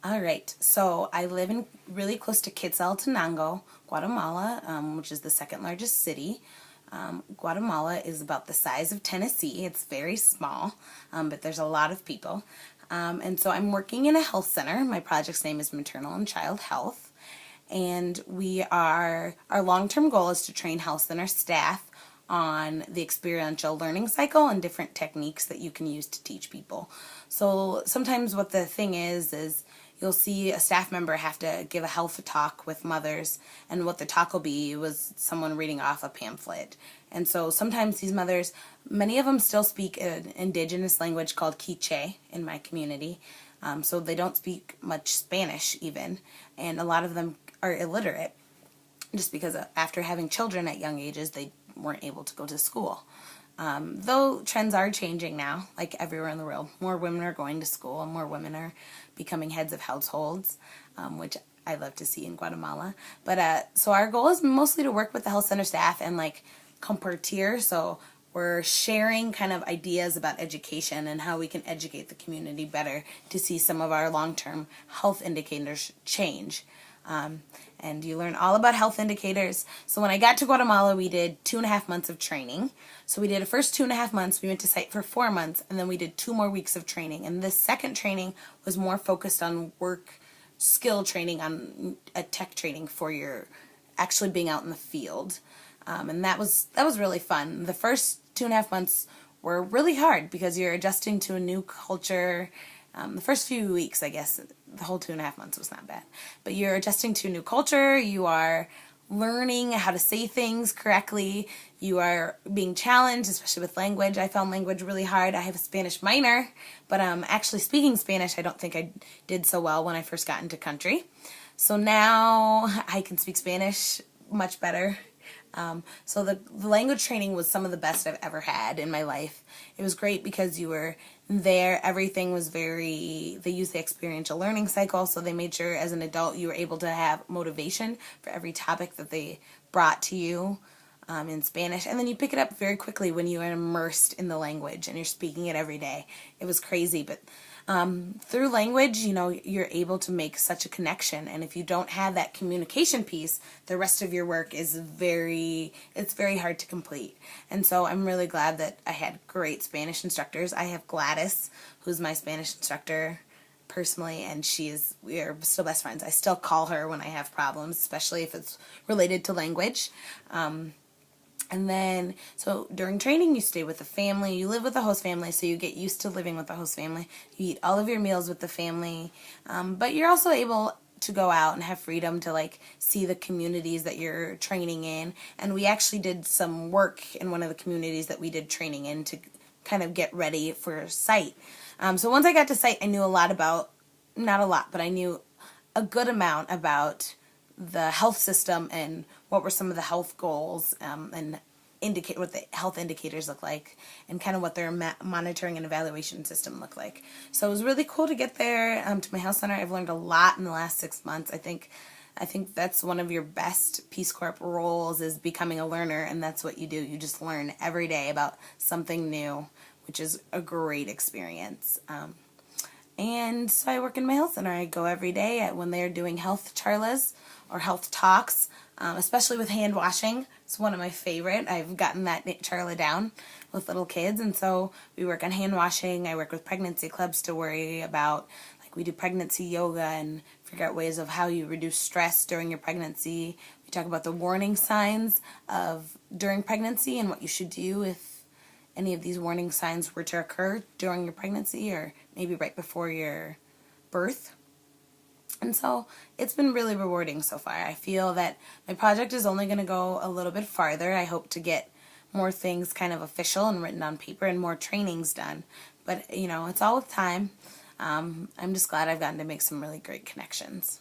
All right, so I live in really close to Quetzaltenango, Guatemala, which is the second largest city. Guatemala is about the size of Tennessee. It's very small, but there's a lot of people. And so I'm working in a health center. My project's name is Maternal and Child Health. And our long-term goal is to train health center staff on the experiential learning cycle and different techniques that you can use to teach people. So sometimes what the thing is you'll see a staff member have to give a health talk with mothers, and what the talk will be was someone reading off a pamphlet. And so sometimes these mothers, many of them still speak an indigenous language called Quiche in my community, so they don't speak much Spanish even, and a lot of them are illiterate just because after having children at young ages they weren't able to go to school. Though trends are changing now, like everywhere in the world. More women are going to school and more women are becoming heads of households, which I love to see in Guatemala. But so our goal is mostly to work with the health center staff and like compartir. So we're sharing kind of ideas about education and how we can educate the community better to see some of our long-term health indicators change. And you learn all about health indicators. So when I got to Guatemala, we did 2.5 months of training. So we did the first 2.5 months, we went to site for 4 months, and then we did 2 more weeks of training. And this second training was more focused on work skill training, on a tech training for your actually being out in the field. And that was really fun. The first 2.5 months were really hard because you're adjusting to a new culture. The first few weeks, I guess, the whole 2.5 months was not bad. But you're adjusting to a new culture, you are learning how to say things correctly, you are being challenged, especially with language. I found language really hard. I have a Spanish minor, but actually speaking Spanish, I don't think I did so well when I first got into country. So now I can speak Spanish much better. So the language training was some of the best I've ever had in my life. It was great because you were there, everything was they used the experiential learning cycle, so they made sure as an adult you were able to have motivation for every topic that they brought to you in Spanish, and then you pick it up very quickly when you are immersed in the language and you're speaking it every day. It was crazy, but through language, you're able to make such a connection, and if you don't have that communication piece, the rest of your work is it's very hard to complete. And so I'm really glad that I had great Spanish instructors. I have Gladys, who's my Spanish instructor personally, and we are still best friends. I still call her when I have problems, especially if it's related to language. And then, so during training, you stay with the family, you live with the host family, so you get used to living with the host family. You eat all of your meals with the family, but you're also able to go out and have freedom to like see the communities that you're training in. And we actually did some work in one of the communities that we did training in to kind of get ready for site. So once I got to site, I knew not a lot, but I knew a good amount about the health system and what were some of the health goals, and indicate what the health indicators look like, and kind of what their monitoring and evaluation system looked like. So it was really cool to get there to my health center. I've learned a lot in the last 6 months. I think that's one of your best Peace Corp roles, is becoming a learner, and that's what you do. You just learn every day about something new, which is a great experience. And so I work in my health center. I go every day when they're doing health charlas or health talks, especially with hand washing. It's one of my favorite. I've gotten that charla down with little kids, and so we work on hand washing. I work with pregnancy clubs to worry about, like, we do pregnancy yoga and figure out ways of how you reduce stress during your pregnancy. We talk about the warning signs of during pregnancy and what you should do if any of these warning signs were to occur during your pregnancy or maybe right before your birth. And so it's been really rewarding so far. I feel that my project is only going to go a little bit farther. I hope to get more things kind of official and written on paper and more trainings done. But, it's all with time. I'm just glad I've gotten to make some really great connections.